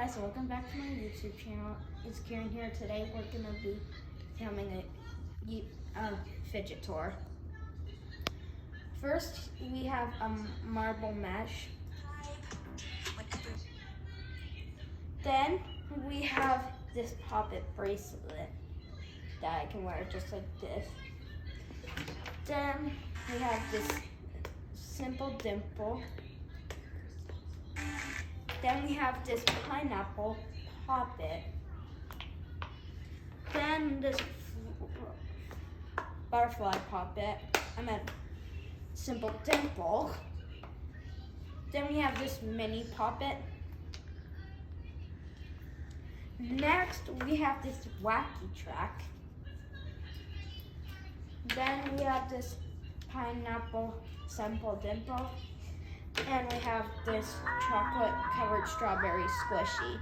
guys, welcome back to my YouTube channel. It's Karen here. Today we're going to be filming a fidget tour. First, we have a marble mesh. Then we have this puppet bracelet that I can wear just like this. Then we have this simple dimple. Then we have this pineapple puppet. Then this butterfly puppet. I meant simple dimple. Then we have this mini puppet. Next, we have this wacky track. Then we have this pineapple simple dimple. And we have this chocolate covered strawberry squishy.